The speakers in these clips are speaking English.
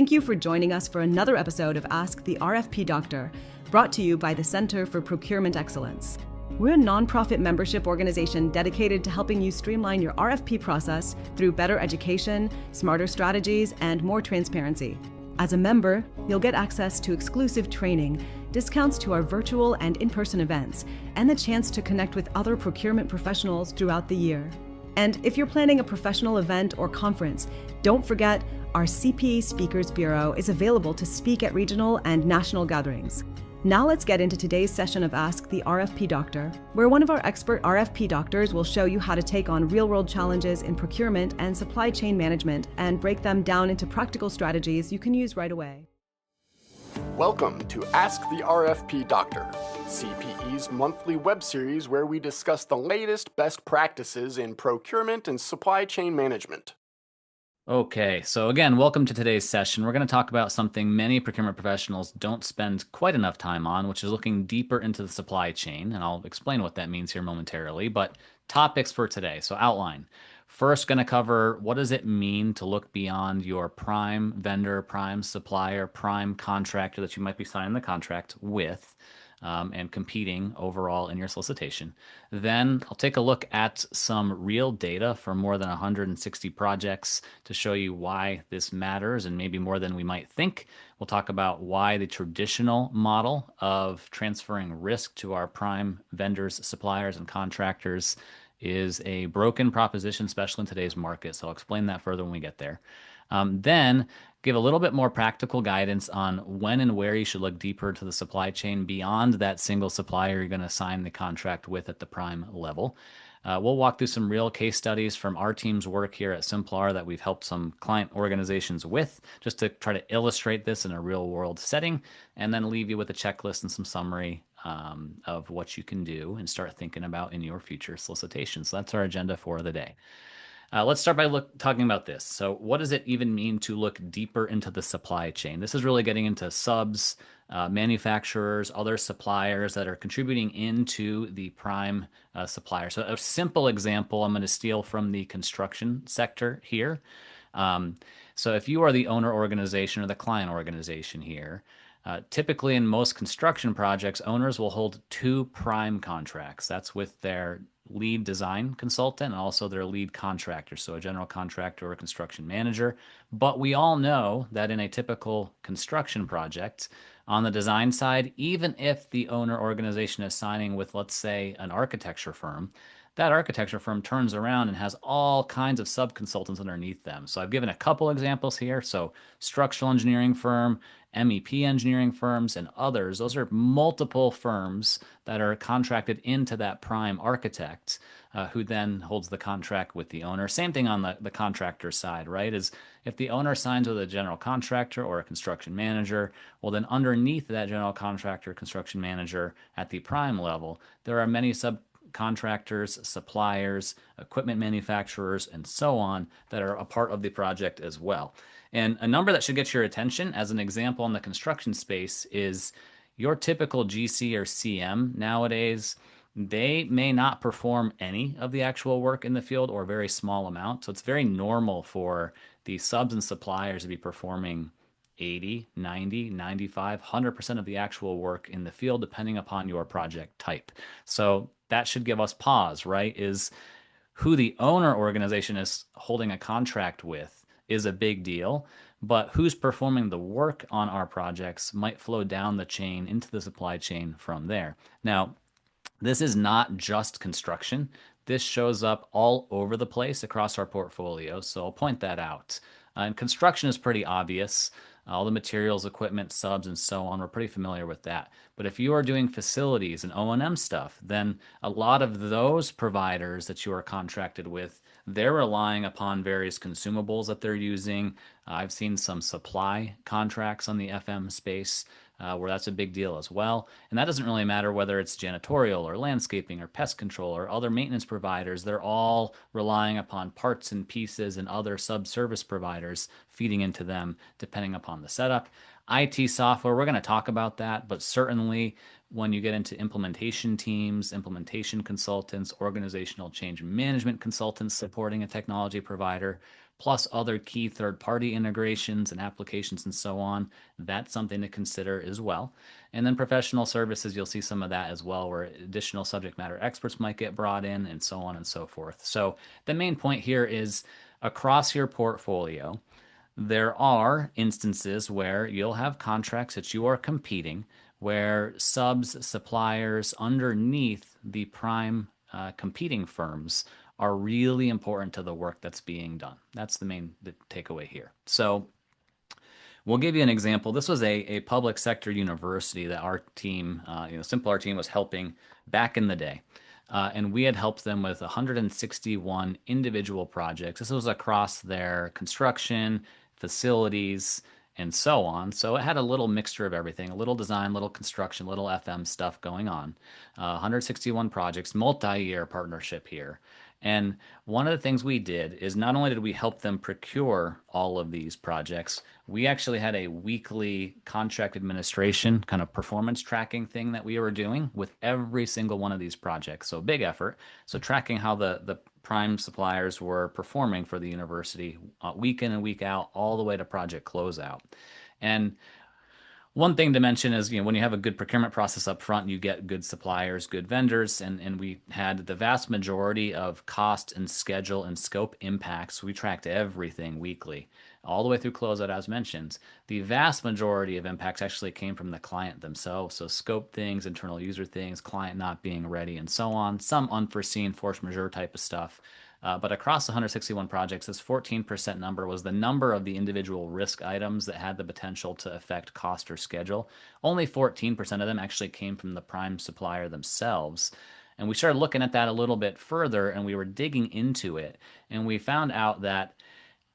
Thank you for joining us for another episode of Ask the RFP Doctor, brought to you by the Center for Procurement Excellence. We're a nonprofit membership organization dedicated to helping you streamline your RFP process through better education, smarter strategies, and more transparency. As a member, you'll get access to exclusive training, discounts to our virtual and in-person events, and the chance to connect with other procurement professionals throughout the year. And if you're planning a professional event or conference, don't forget our CPE Speakers Bureau is available to speak at regional and national gatherings. Now let's get into today's session of Ask the RFP Doctor, where one of our expert RFP doctors will show you how to take on real-world challenges in procurement and supply chain management and break them down into practical strategies you can use right away. Welcome to Ask the RFP Doctor, CPE's monthly web series where we discuss the latest best practices in procurement and supply chain management. Okay, so again, welcome to today's session. We're going to talk about something many procurement professionals don't spend quite enough time on, which is looking deeper into the supply chain, and I'll explain what that means here momentarily. But topics for today, so outline. First, going to cover what does it mean to look beyond your prime vendor, prime supplier, prime contractor that you might be signing the contract with, and competing overall in your solicitation. Then I'll take a look at some real data for more than 160 projects to show you why this matters and maybe more than we might think. We'll talk about why the traditional model of transferring risk to our prime vendors, suppliers, and contractors is a broken proposition, especially in today's market. So I'll explain that further when we get there. Then give a little bit more practical guidance on when and where you should look deeper to the supply chain beyond that single supplier you're going to sign the contract with at the prime level. We'll walk through some real case studies from our team's work here at Simplar that we've helped some client organizations with, just to try to illustrate this in a real world setting, and then leave you with a checklist and some summary of what you can do and start thinking about in your future solicitations. So that's our agenda for the day. Let's start by talking about this. So what does it even mean to look deeper into the supply chain? This is really getting into subs, manufacturers, other suppliers that are contributing into the prime supplier. So a simple example I'm going to steal from the construction sector here. So if you are the owner organization or the client organization here, typically in most construction projects, owners will hold two prime contracts. That's with their lead design consultant and also their lead contractor, so a general contractor or a construction manager. But we all know that in a typical construction project, on the design side, even if the owner organization is signing with, let's say, an architecture firm, that architecture firm turns around and has all kinds of sub-consultants underneath them. So I've given a couple examples here. So structural engineering firm, MEP engineering firms, and others. Those are multiple firms that are contracted into that prime architect who then holds the contract with the owner. Same thing on the contractor side, right? Is if the owner signs with a general contractor or a construction manager, well, then underneath that general contractor, construction manager at the prime level, there are many subcontractors, suppliers, equipment manufacturers, and so on that are a part of the project as well. And a number that should get your attention as an example in the construction space is your typical GC or CM nowadays. They may not perform any of the actual work in the field or a very small amount. So it's very normal for the subs and suppliers to be performing 80, 90, 95, 100% of the actual work in the field, depending upon your project type. So that should give us pause, right? Is who the owner organization is holding a contract with is a big deal, but who's performing the work on our projects might flow down the chain into the supply chain from there. Now, this is not just construction. This shows up all over the place across our portfolio, so I'll point that out. And construction is pretty obvious. All the materials, equipment, subs, and so on, we're pretty familiar with that. But if you are doing facilities and O&M stuff, then a lot of those providers that you are contracted with, they're relying upon various consumables that they're using. I've seen some supply contracts on the FM space where that's a big deal as well. And that doesn't really matter whether it's janitorial or landscaping or pest control or other maintenance providers. They're all relying upon parts and pieces and other sub-service providers feeding into them depending upon the setup. IT software, we're going to talk about that, but certainly when you get into implementation teams, implementation consultants, organizational change management consultants supporting a technology provider, plus other key third-party integrations and applications and so on. That's something to consider as well. And then professional services, you'll see some of that as well, where additional subject matter experts might get brought in and so on and so forth. So the main point here is across your portfolio, there are instances where you'll have contracts that you are competing, where subs, suppliers underneath the prime competing firms are really important to the work that's being done. That's the takeaway here. So we'll give you an example. This was a public sector university that our team, Simple, our team was helping back in the day. And we had helped them with 161 individual projects. This was across their construction, facilities, and so on. So it had a little mixture of everything, a little design, little construction, little FM stuff going on. 161 projects, multi-year partnership here. And one of the things we did is not only did we help them procure all of these projects, we actually had a weekly contract administration kind of performance tracking thing that we were doing with every single one of these projects. So big effort. So tracking how the prime suppliers were performing for the university week in and week out, all the way to project closeout. And one thing to mention is, when you have a good procurement process up front, you get good suppliers, good vendors, and we had the vast majority of cost and schedule and scope impacts. We tracked everything weekly, all the way through closeout, as mentioned. The vast majority of impacts actually came from the client themselves. So scope things, internal user things, client not being ready, and so on. Some unforeseen force majeure type of stuff. But across 161 projects, this 14% number was the number of the individual risk items that had the potential to affect cost or schedule. Only 14% of them actually came from the prime supplier themselves. And we started looking at that a little bit further, and we were digging into it. And we found out that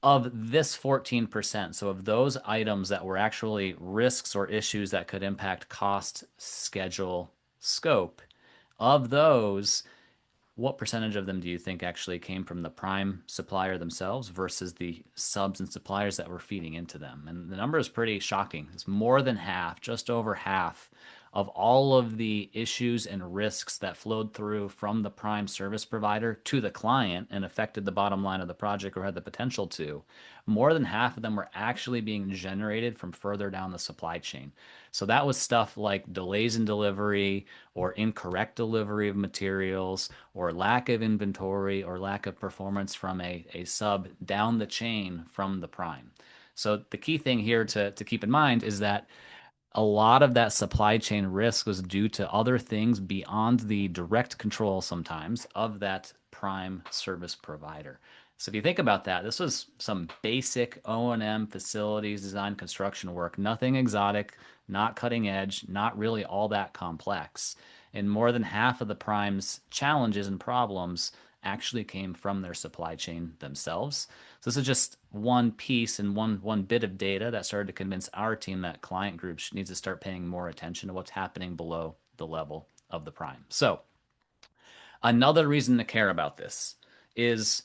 of this 14%, so of those items that were actually risks or issues that could impact cost, schedule, scope, of those, what percentage of them do you think actually came from the prime supplier themselves versus the subs and suppliers that were feeding into them? And the number is pretty shocking. It's more than half, just over half of all of the issues and risks that flowed through from the prime service provider to the client and affected the bottom line of the project or had the potential to. More than half of them were actually being generated from further down the supply chain. So that was stuff like delays in delivery or incorrect delivery of materials or lack of inventory or lack of performance from a sub down the chain from the prime. So the key thing here to keep in mind is that a lot of that supply chain risk was due to other things beyond the direct control sometimes of that prime service provider. So if you think about that, this was some basic O&M facilities design construction work, nothing exotic, not cutting edge, not really all that complex. And more than half of the prime's challenges and problems actually came from their supply chain themselves. So this is just one piece and one bit of data that started to convince our team that client groups needs to start paying more attention to what's happening below the level of the prime. So another reason to care about this is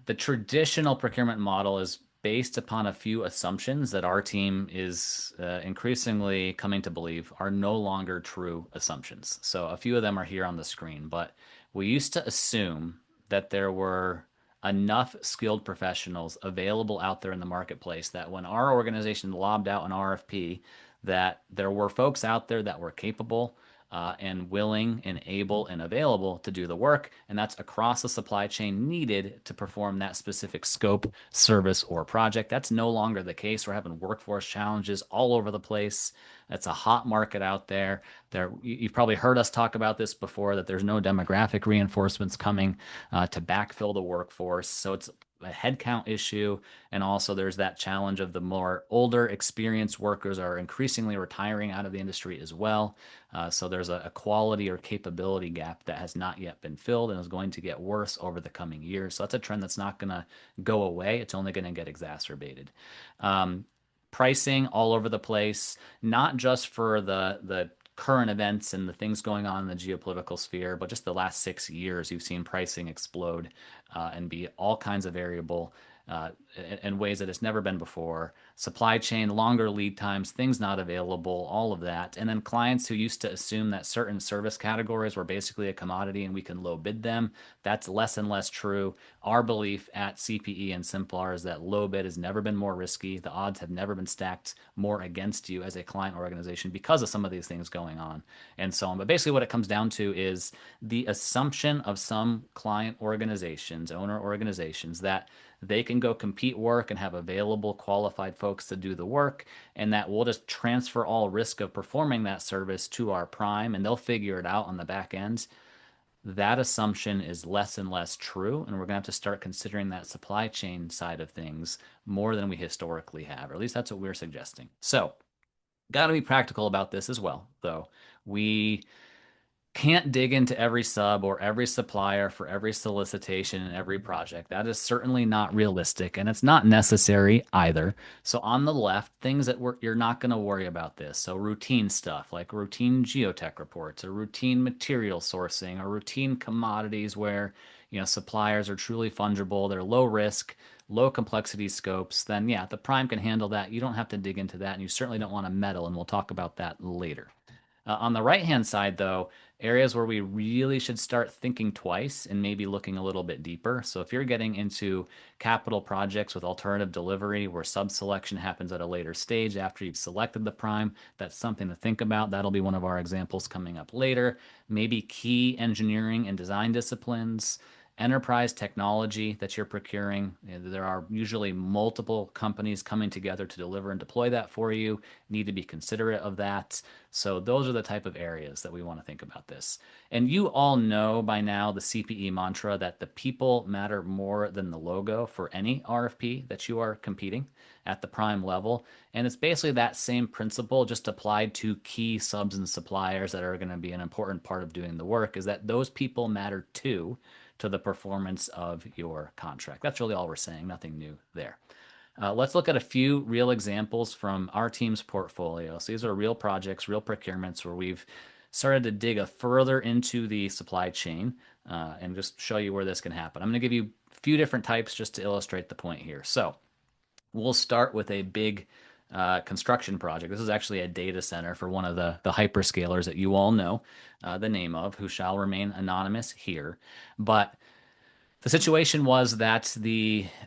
the traditional procurement model is based upon a few assumptions that our team is increasingly coming to believe are no longer true assumptions. So a few of them are here on the screen, but we used to assume that there were enough skilled professionals available out there in the marketplace that when our organization lobbed out an RFP, that there were folks out there that were capable and willing and able and available to do the work, and that's across the supply chain needed to perform that specific scope, service, or project. That's no longer the case. We're having workforce challenges all over the place. It's a hot market out there. You've probably heard us talk about this before, that there's no demographic reinforcements coming to backfill the workforce. So it's a headcount issue, and also there's that challenge of the more older, experienced workers are increasingly retiring out of the industry as well. So there's a quality or capability gap that has not yet been filled and is going to get worse over the coming years. So that's a trend that's not going to go away. It's only going to get exacerbated. Pricing all over the place, not just for the current events and the things going on in the geopolitical sphere, but just the last 6 years, you've seen pricing explode and be all kinds of variable in ways that it's never been before. Supply chain, longer lead times, things not available, all of that. And then clients who used to assume that certain service categories were basically a commodity and we can low bid them. That's less and less true. Our belief at CPE and Simplar is that low bid has never been more risky. The odds have never been stacked more against you as a client organization because of some of these things going on and so on. But basically what it comes down to is the assumption of some client organizations, owner organizations, that they can go compete work and have available qualified folks to do the work, and that we'll just transfer all risk of performing that service to our prime and they'll figure it out on the back end. That assumption is less and less true, and we're going to have to start considering that supply chain side of things more than we historically have, or at least that's what we're suggesting. So, got to be practical about this as well, though. We can't dig into every sub or every supplier for every solicitation and every project. That is certainly not realistic, and it's not necessary either. So on the left, things that you're not going to worry about this. So routine stuff like routine geotech reports or routine material sourcing or routine commodities where suppliers are truly fungible, they're low risk, low complexity scopes, then yeah, the prime can handle that. You don't have to dig into that, and you certainly don't want to meddle, and we'll talk about that later. On the right-hand side, though, areas where we really should start thinking twice and maybe looking a little bit deeper. So if you're getting into capital projects with alternative delivery where sub-selection happens at a later stage after you've selected the prime, that's something to think about. That'll be one of our examples coming up later. Maybe key engineering and design disciplines, enterprise technology that you're procuring. There are usually multiple companies coming together to deliver and deploy that for you. Need to be considerate of that. So those are the type of areas that we want to think about this. And you all know by now the CPE mantra that the people matter more than the logo for any RFP that you are competing at the prime level. And it's basically that same principle just applied to key subs and suppliers that are going to be an important part of doing the work, is that those people matter too to the performance of your contract. That's really all we're saying, nothing new there. Let's look at a few real examples from our team's portfolio. So these are real projects, real procurements where we've started to dig further into the supply chain and just show you where this can happen. I'm going to give you a few different types just to illustrate the point here. So we'll start with a big construction project. This is actually a data center for one of the hyperscalers that you all know the name of, who shall remain anonymous here. But the situation was that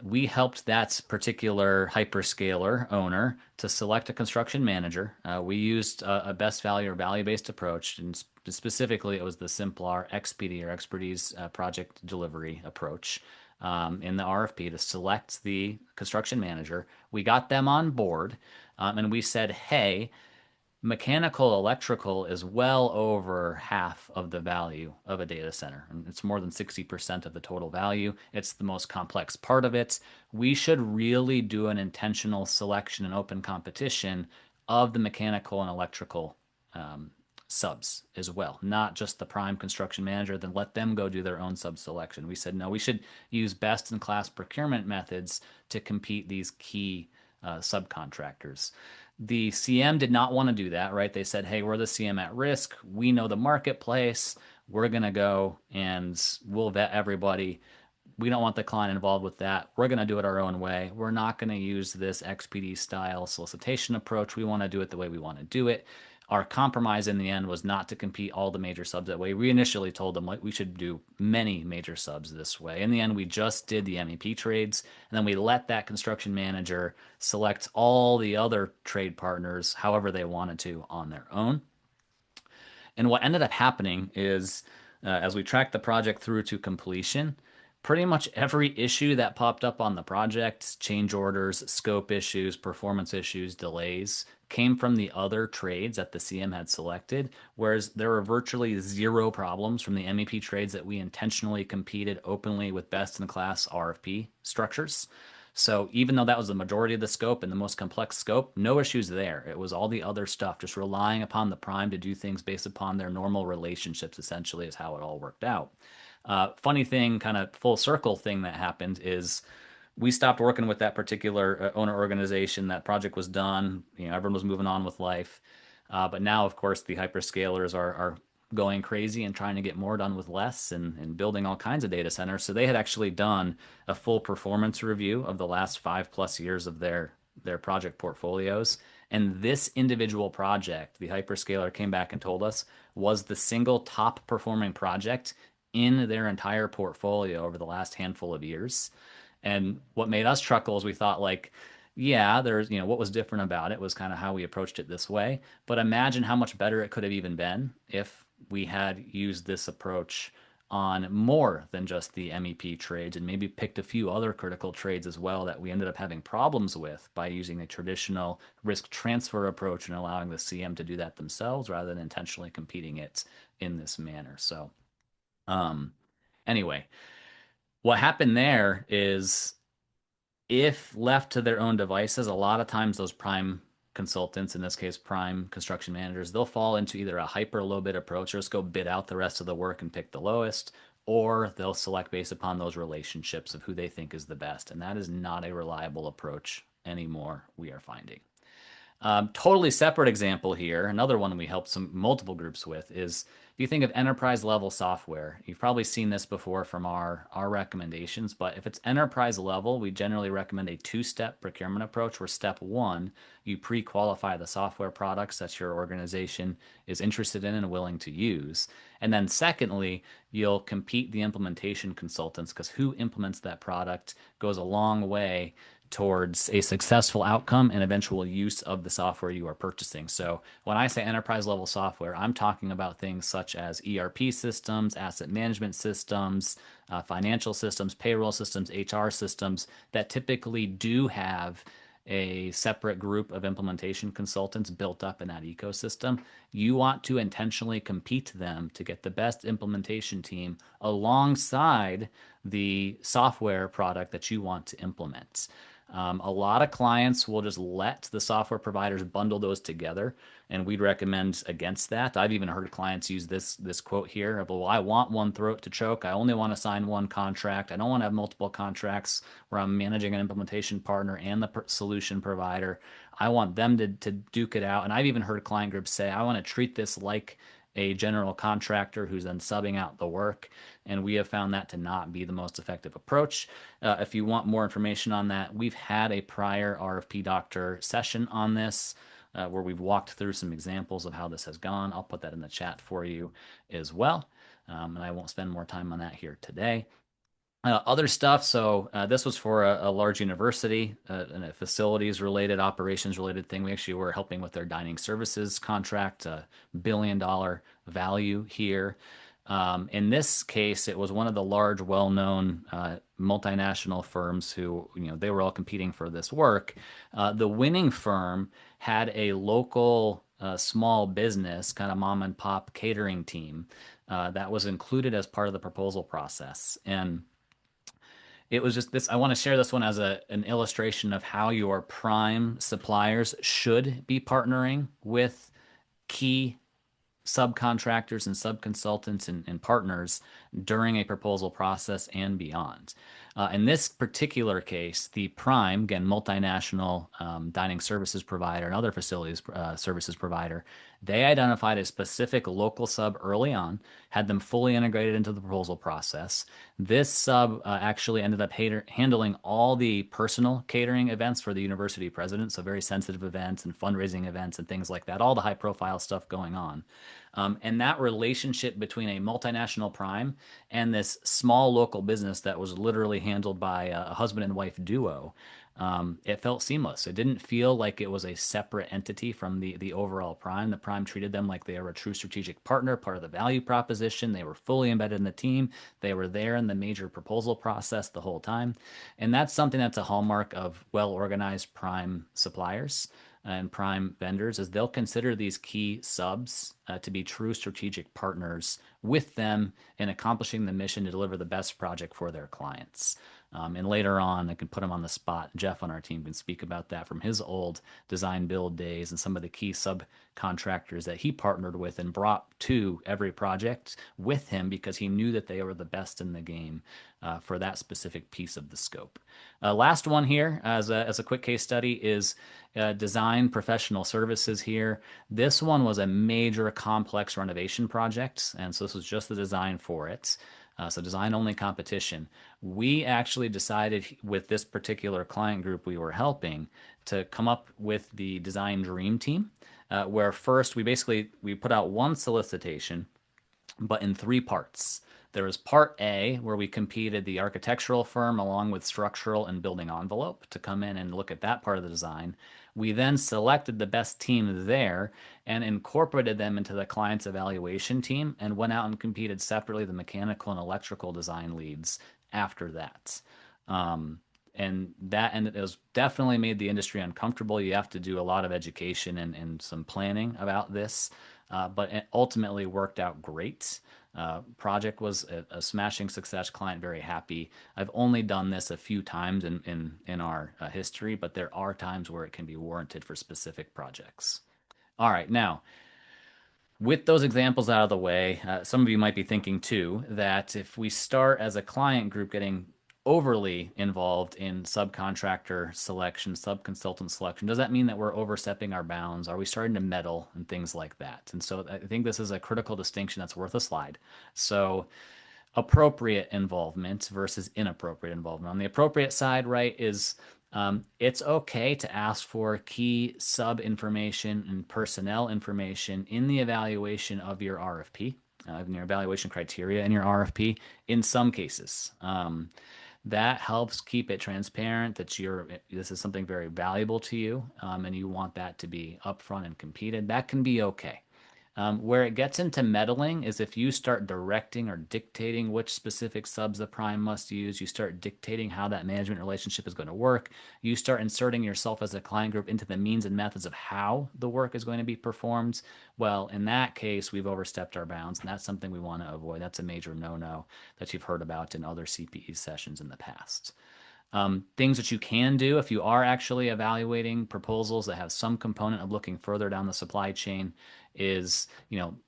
we helped that particular hyperscaler owner to select a construction manager. We used a best value or value-based approach, and specifically it was the Simplar XPD or expertise project delivery approach in the RFP to select the construction manager. We got them on board, and we said, hey, mechanical electrical is well over half of the value of a data center. And it's more than 60% of the total value. It's the most complex part of it. We should really do an intentional selection and open competition of the mechanical and electrical subs as well, not just the prime construction manager, then let them go do their own sub selection. We said, no, we should use best in class procurement methods to compete these key subcontractors. The CM did not want to do that, right? They said, hey, we're the CM at risk. We know the marketplace. We're going to go and we'll vet everybody. We don't want the client involved with that. We're going to do it our own way. We're not going to use this XPD style solicitation approach. We want to do it the way we want to do it. Our compromise in the end was not to compete all the major subs that way. We initially told them we should do many major subs this way. In the end, we just did the MEP trades, and then we let that construction manager select all the other trade partners however they wanted to on their own. And what ended up happening is, as we tracked the project through to completion, pretty much every issue that popped up on the project, change orders, scope issues, performance issues, delays, came from the other trades that the CM had selected, whereas there were virtually zero problems from the MEP trades that we intentionally competed openly with best-in-class RFP structures. So even though that was the majority of the scope and the most complex scope, no issues there. It was all the other stuff, just relying upon the prime to do things based upon their normal relationships, essentially, is how it all worked out. Funny thing, kind of full circle thing that happened is we stopped working with that particular owner organization. That project was done. Everyone was moving on with life. But now, of course, the hyperscalers are going crazy and trying to get more done with less and building all kinds of data centers. So they had actually done a full performance review of the last 5+ years of their project portfolios. And this individual project, the hyperscaler came back and told us, was the single top performing project in their entire portfolio over the last handful of years. And what made us chuckle is we thought like, yeah, there's, what was different about it was kind of how we approached it this way. But imagine how much better it could have even been if we had used this approach on more than just the MEP trades and maybe picked a few other critical trades as well that we ended up having problems with by using a traditional risk transfer approach and allowing the CM to do that themselves rather than intentionally competing it in this manner. So, anyway, what happened there is if left to their own devices, a lot of times those prime consultants, in this case, prime construction managers, they'll fall into either a hyper low bid approach or just go bid out the rest of the work and pick the lowest, or they'll select based upon those relationships of who they think is the best. And that is not a reliable approach anymore, we are finding. Totally separate example here. Another one we helped multiple groups with is if you think of enterprise level software, you've probably seen this before from our recommendations, but if it's enterprise level, we generally recommend a 2-step procurement approach where step 1, you pre-qualify the software products that your organization is interested in and willing to use. And then secondly, you'll compete the implementation consultants because who implements that product goes a long way towards a successful outcome and eventual use of the software you are purchasing. So when I say enterprise level software, I'm talking about things such as ERP systems, asset management systems, financial systems, payroll systems, HR systems that typically do have a separate group of implementation consultants built up in that ecosystem. You want to intentionally compete them to get the best implementation team alongside the software product that you want to implement. A lot of clients will just let the software providers bundle those together, and we'd recommend against that. I've even heard clients use this quote here of, well, I want one throat to choke. I only want to sign one contract. I don't want to have multiple contracts where I'm managing an implementation partner and the solution provider. I want them to duke it out. And I've even heard client groups say, I want to treat this like a general contractor who's then subbing out the work. And we have found that to not be the most effective approach. If you want more information on that, we've had a prior RFP Doctor session on this where we've walked through some examples of how this has gone. I'll put that in the chat for you as well. And I won't spend more time on that here today. Other stuff, so this was for a large university, and a facilities related, operations related thing. We actually were helping with their dining services contract, $1 billion value here. In this case, it was one of the large, well-known multinational firms who, they were all competing for this work. The winning firm had a local small business, kind of mom and pop catering team that was included as part of the proposal process. And it was just this, I want to share this one as an illustration of how your prime suppliers should be partnering with key subcontractors and subconsultants and partners during a proposal process and beyond. In this particular case, the prime, again, multinational dining services provider and other facilities services provider, they identified a specific local sub early on, had them fully integrated into the proposal process. This sub actually ended up handling all the personal catering events for the university president, so very sensitive events and fundraising events and things like that, all the high profile stuff going on. And that relationship between a multinational prime and this small local business that was literally handled by a husband and wife duo, it felt seamless. It didn't feel like it was a separate entity from the overall prime. The prime treated them like they were a true strategic partner, part of the value proposition. They were fully embedded in the team. They were there in the major proposal process the whole time. And that's something that's a hallmark of well-organized prime suppliers and prime vendors, is they'll consider these key subs to be true strategic partners with them in accomplishing the mission to deliver the best project for their clients. And later on, I can put him on the spot. Jeff on our team can speak about that from his old design build days and some of the key subcontractors that he partnered with and brought to every project with him because he knew that they were the best in the game for that specific piece of the scope. Last one here, as a quick case study, is design professional services here. This one was a major complex renovation project, and so this was just the design for it. So design only competition. We actually decided with this particular client group we were helping to come up with the design dream team, where first we put out one solicitation, but in 3 parts. There was part A, where we competed the architectural firm along with structural and building envelope to come in and look at that part of the design. We then selected the best team there and incorporated them into the client's evaluation team and went out and competed separately the mechanical and electrical design leads after that. And it was definitely made the industry uncomfortable. You have to do a lot of education and some planning about this, but it ultimately worked out great. Project was a smashing success, client very happy. I've only done this a few times in our history, but there are times where it can be warranted for specific projects. All right, now, with those examples out of the way, some of you might be thinking too that if we start as a client group getting overly involved in subcontractor selection, subconsultant selection, does that mean that we're overstepping our bounds? Are we starting to meddle and things like that? And so I think this is a critical distinction that's worth a slide. So appropriate involvement versus inappropriate involvement. On the appropriate side, right, is it's okay to ask for key sub information and personnel information in the evaluation of your RFP, in your evaluation criteria in your RFP in some cases. That helps keep it transparent that this is something very valuable to you, and you want that to be upfront and competed. That can be okay. Where it gets into meddling is if you start directing or dictating which specific subs the prime must use, you start dictating how that management relationship is going to work, you start inserting yourself as a client group into the means and methods of how the work is going to be performed. Well, in that case, we've overstepped our bounds, and that's something we want to avoid. That's a major no-no that you've heard about in other CPE sessions in the past. Things that you can do if you are actually evaluating proposals that have some component of looking further down the supply chain is,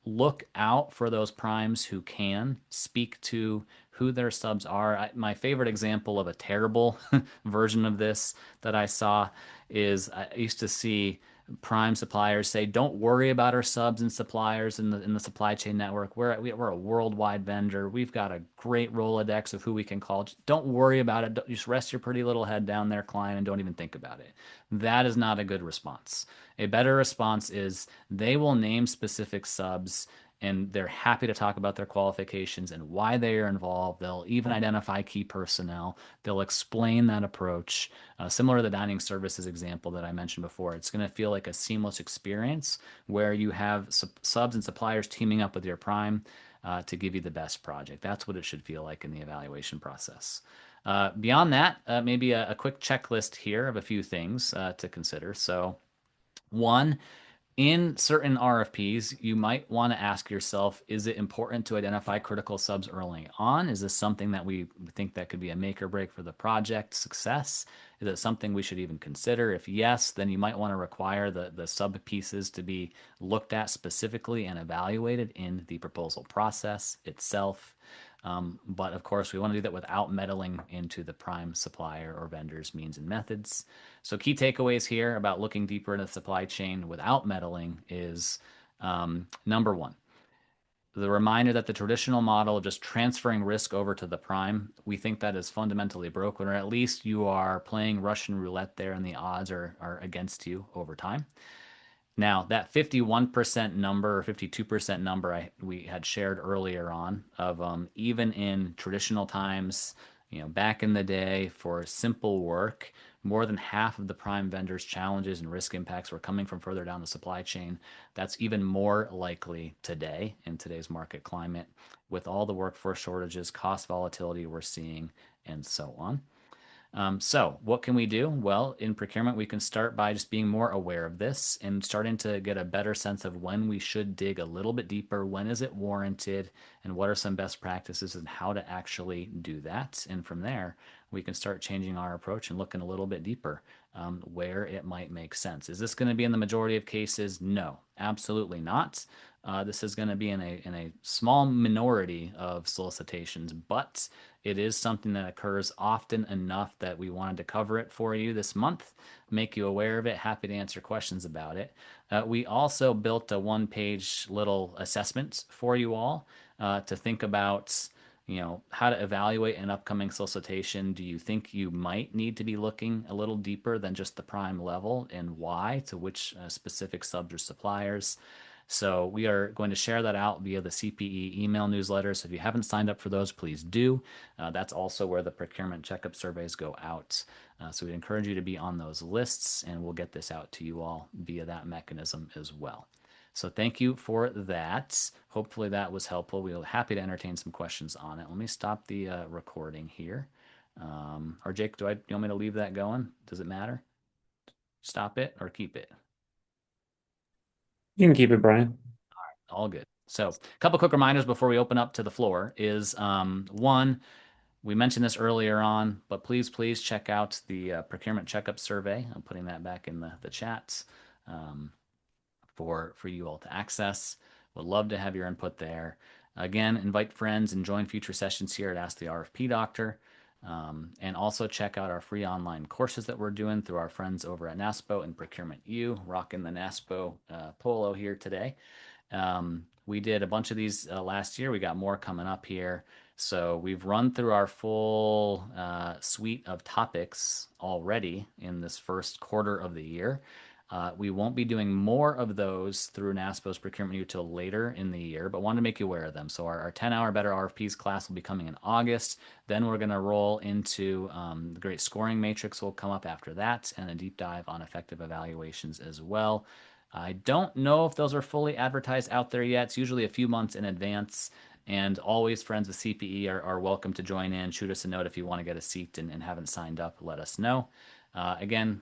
look out for those primes who can speak to who their subs are. My favorite example of a terrible version of this that I saw is I used to see prime suppliers say, "Don't worry about our subs and suppliers in the supply chain network. We're a worldwide vendor. We've got a great Rolodex of who we can call. Don't worry about it. Just rest your pretty little head down there, client, and don't even think about it." That is not a good response. A better response is they will name specific subs and they're happy to talk about their qualifications and why they are involved. They'll even identify key personnel. They'll explain that approach. Similar to the dining services example that I mentioned before, it's going to feel like a seamless experience where you have subs and suppliers teaming up with your prime to give you the best project. That's what it should feel like in the evaluation process. Beyond that, maybe a quick checklist here of a few things to consider. So, one, in certain RFPs, you might want to ask yourself, is it important to identify critical subs early on? Is this something that we think that could be a make or break for the project success? Is it something we should even consider? If yes, then you might want to require the sub pieces to be looked at specifically and evaluated in the proposal process itself. But of course, we want to do that without meddling into the prime supplier or vendor's means and methods. So key takeaways here about looking deeper into the supply chain without meddling is number one, the reminder that the traditional model of just transferring risk over to the prime, we think that is fundamentally broken, or at least you are playing Russian roulette there and the odds are against you over time. Now, that 51% number or 52% number we had shared earlier on of even in traditional times, back in the day for simple work, more than half of the prime vendors' challenges and risk impacts were coming from further down the supply chain. That's even more likely today in today's market climate with all the workforce shortages, cost volatility we're seeing, and so on. So what can we do? Well, in procurement, we can start by just being more aware of this and starting to get a better sense of when we should dig a little bit deeper, when is it warranted, and what are some best practices and how to actually do that. And from there, we can start changing our approach and looking a little bit deeper where it might make sense. Is this going to be in the majority of cases? No, absolutely not. This is going to be in a small minority of solicitations, but it is something that occurs often enough that we wanted to cover it for you this month, make you aware of it. Happy to answer questions about it. We also built a one-page little assessment for you all to think about, how to evaluate an upcoming solicitation. Do you think you might need to be looking a little deeper than just the prime level, and why, to which specific subs or suppliers? So we are going to share that out via the CPE email newsletter. So if you haven't signed up for those, please do. That's also where the procurement checkup surveys go out. So we encourage you to be on those lists, and we'll get this out to you all via that mechanism as well. So thank you for that. Hopefully that was helpful. We're happy to entertain some questions on it. Let me stop the recording here. Or Jake, you want me to leave that going? Does it matter? Stop it or keep it? You can keep it, Brian. All good. So a couple quick reminders before we open up to the floor is one, we mentioned this earlier on, but please check out the procurement checkup survey. I'm putting that back in the chats for you all to access. Would love to have your input there. Again, invite friends and join future sessions here at Ask the RFP Doctor. And also check out our free online courses that we're doing through our friends over at NASPO and Procurement U, rocking the NASPO polo here today. We did a bunch of these last year. We got more coming up here. So we've run through our full suite of topics already in this first quarter of the year. We won't be doing more of those through NASPO's Procurement U till later in the year, but wanted to make you aware of them. So our 10-hour Better RFPs class will be coming in August. Then we're going to roll into the Great Scoring Matrix will come up after that, and a deep dive on effective evaluations as well. I don't know if those are fully advertised out there yet. It's usually a few months in advance. And always friends with CPE are welcome to join in. Shoot us a note if you want to get a seat and haven't signed up. Let us know. Again,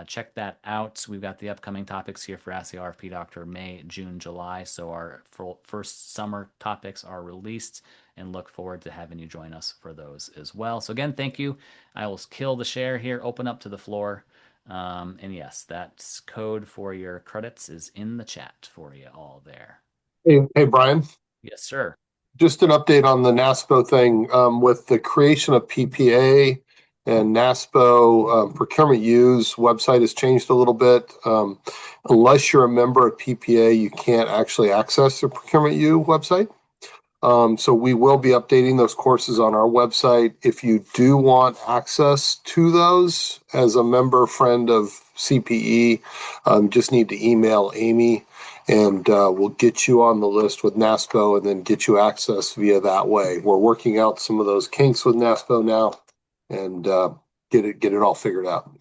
check that out. We've got the upcoming topics here for Ask the RFP Doctor, May, June, July. So our first summer topics are released, and look forward to having you join us for those as well. So again, thank you. I will kill the share here, open up to the floor. And yes, that code for your credits is in the chat for you all there. Hey, Brian. Yes, sir. Just an update on the NASPO thing. With the creation of PPA and NASPO, Procurement U's website has changed a little bit. Unless you're a member of PPA, you can't actually access the Procurement U website. So we will be updating those courses on our website. If you do want access to those as a member friend of CPE, just need to email Amy, and we'll get you on the list with NASPO and then get you access via that way. We're working out some of those kinks with NASPO now, and get it all figured out.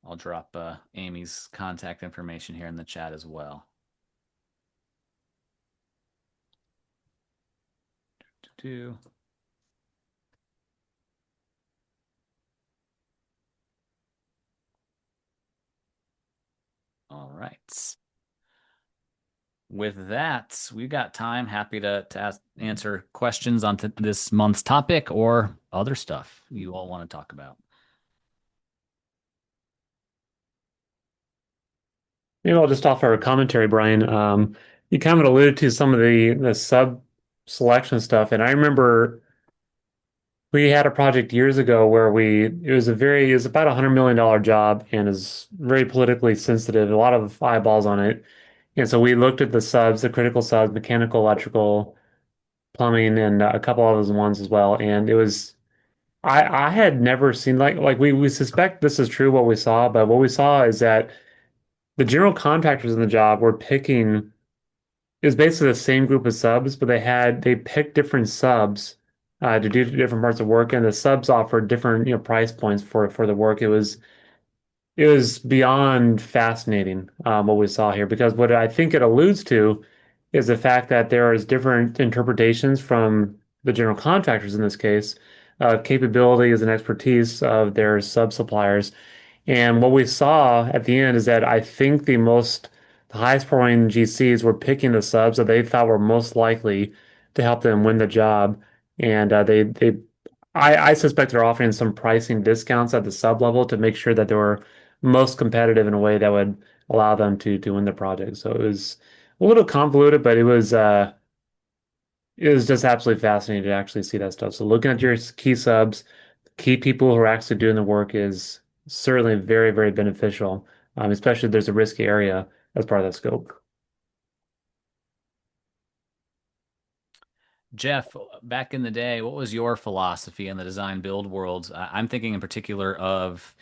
I'll drop Amy's contact information here in the chat as well. All right. With that, we've got time. Happy to answer questions on this month's topic or other stuff you all want to talk about. Maybe I'll just offer a commentary, Brian. You kind of alluded to some of the sub selection stuff, and I remember we had a project years ago where it was about $100 million job and is very politically sensitive, a lot of eyeballs on it. And so we looked at the subs, the critical subs, mechanical, electrical, plumbing, and a couple of those ones as well. And it was, I had never seen like we suspect this is true what we saw, but what we saw is that the general contractors in the job were picking, it was basically the same group of subs, but they picked different subs to do different parts of work, and the subs offered different price points for the work. It was beyond fascinating what we saw here, because what I think it alludes to is the fact that there is different interpretations from the general contractors in this case of capabilities and expertise of their sub suppliers. And what we saw at the end is that I think the highest performing GCs were picking the subs that they thought were most likely to help them win the job. And they I suspect they're offering some pricing discounts at the sub level to make sure that they were most competitive in a way that would allow them to win the project. So it was a little convoluted, but it was just absolutely fascinating to actually see that stuff. So looking at your key subs, key people who are actually doing the work is certainly very, very beneficial, especially if there's a risky area as part of that scope. Jeff, back in the day, what was your philosophy in the design build world? I'm thinking in particular of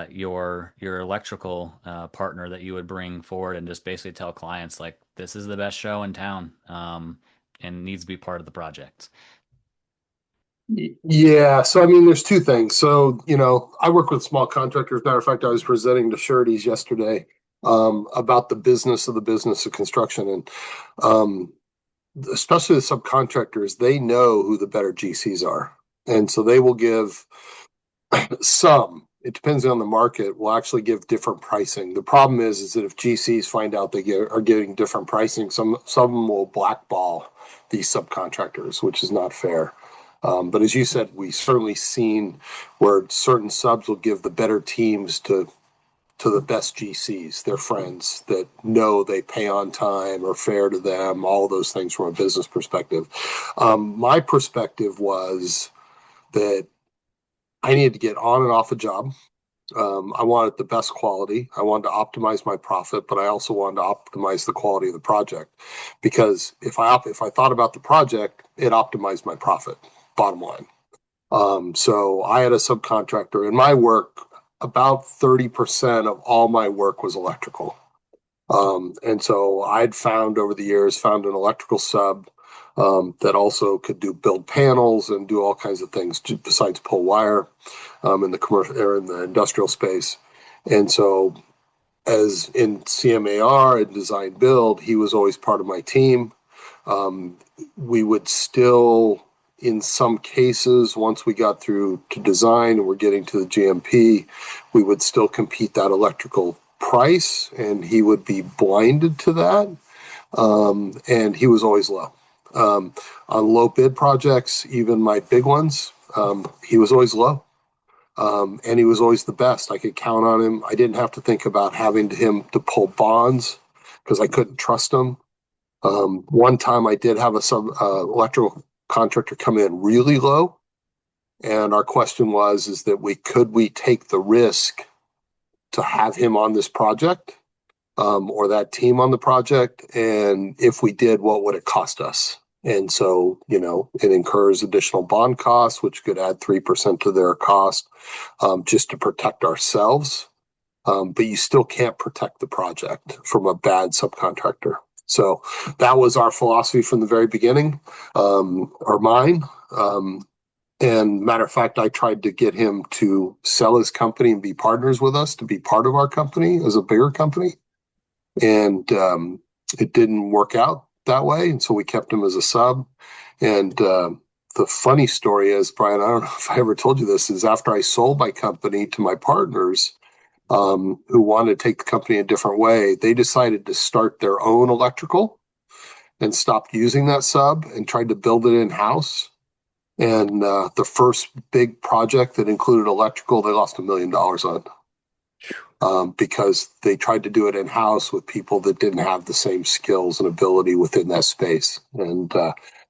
your electrical partner that you would bring forward and just basically tell clients like this is the best show in town, and needs to be part of the project. Yeah, so I mean, there's two things. So, I work with small contractors. Matter of fact, I was presenting to Sureties yesterday about the business of construction, and especially the subcontractors, they know who the better GCs are, and so they will give some. It depends on the market. Will actually give different pricing. The problem is that if GCs find out are getting different pricing, some of them will blackball these subcontractors, which is not fair. But as you said, we certainly seen where certain subs will give the better teams to the best GCs, their friends that know they pay on time or fair to them, all those things from a business perspective. My perspective was that I needed to get on and off a job. I wanted the best quality. I wanted to optimize my profit, but I also wanted to optimize the quality of the project, because if I thought about the project, it optimized my profit. Bottom line. So I had a subcontractor in my work. About 30% of all my work was electrical. And so I'd over the years, found an electrical sub that also could build panels and do all kinds of things besides pull wire in the commercial or in the industrial space. And so as in CMAR and design build, he was always part of my team. We would still, in some cases, once we got through to design and we're getting to the GMP, we would still compete that electrical price, and he would be blinded to that. And he was always low. On low bid projects, even my big ones, he was always low. And he was always the best. I could count on him. I didn't have to think about having him to pull bonds because I couldn't trust him. One time I did have a electrical contractor come in really low, and our question is that could we take the risk to have him on this project, or that team on the project, and if we did, what would it cost us? And so, it incurs additional bond costs, which could add 3% to their cost, just to protect ourselves. But you still can't protect the project from a bad subcontractor. So that was our philosophy from the very beginning, or mine. And matter of fact, I tried to get him to sell his company and be partners with us, to be part of our company as a bigger company. And it didn't work out that way. And so we kept him as a sub. And the funny story is, Brian, I don't know if I ever told you this, is after I sold my company to my partners, who wanted to take the company a different way, they decided to start their own electrical and stopped using that sub and tried to build it in-house. And the first big project that included electrical, they lost $1 million on, because they tried to do it in-house with people that didn't have the same skills and ability within that space. And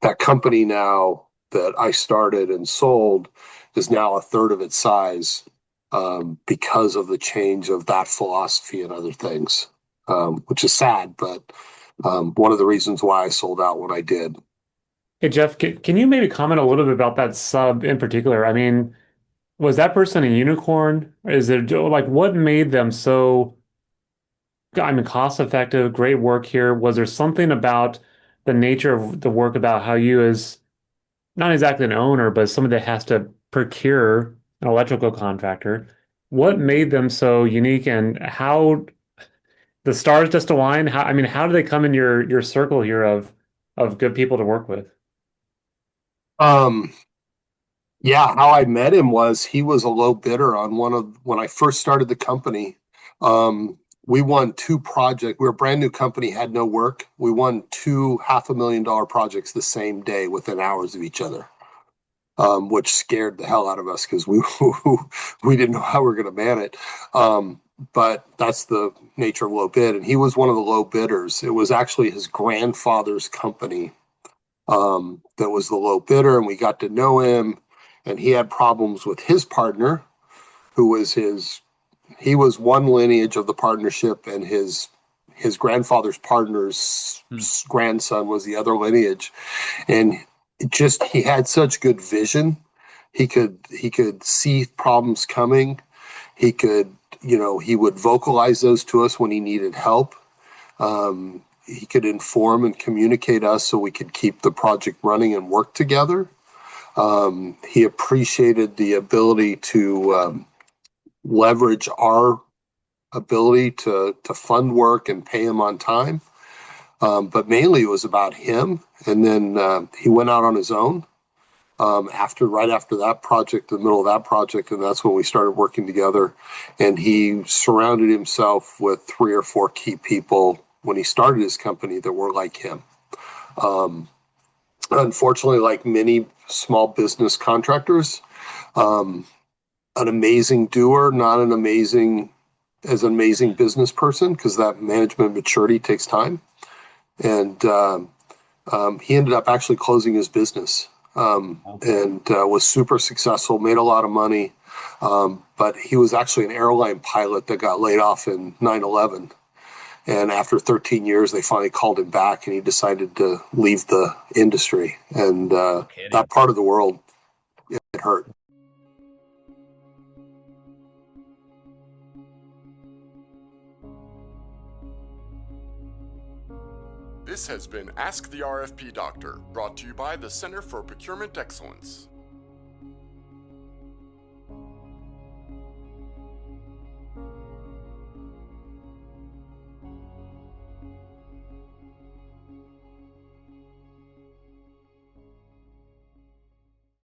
that company now that I started and sold is now a third of its size, because of the change of that philosophy and other things, which is sad, but one of the reasons why I sold out when I did. Hey, Jeff, can you maybe comment a little bit about that sub in particular? I mean, was that person a unicorn? Is it like what made them so, I mean, cost effective, great work here? Was there something about the nature of the work about how you as not exactly an owner, but somebody that has to procure an electrical contractor? What made them so unique, and how the stars just align? How, I mean, how do they come in your circle here of good people to work with? Um, yeah, how I met him was he was a low bidder on when I first started the company. We won two projects. We were a brand new company, had no work. We won two $500,000 projects the same day within hours of each other. which scared the hell out of us because we didn't know how we were going to man it. But that's the nature of low bid. And he was one of the low bidders. It was actually his grandfather's company that was the low bidder, and we got to know him. And he had problems with his partner, who was he was one lineage of the partnership, and his grandfather's partner's grandson was the other lineage. And he had such good vision. He could see problems coming. He could, he would vocalize those to us when he needed help. He could inform and communicate us so we could keep the project running and work together. He appreciated the ability to leverage our ability to fund work and pay him on time. But mainly it was about him. And then he went out on his own right after that project, the middle of that project, and that's when we started working together. And he surrounded himself with 3 or 4 key people when he started his company that were like him. Unfortunately, like many small business contractors, an amazing doer, not an amazing business person, because that management maturity takes time. And he ended up actually closing his business. And was super successful, made a lot of money. But he was actually an airline pilot that got laid off in 9/11. And after 13 years, they finally called him back, and he decided to leave the industry. And that part of the world, it hurt. This has been Ask the RFP Doctor, brought to you by the Center for Procurement Excellence.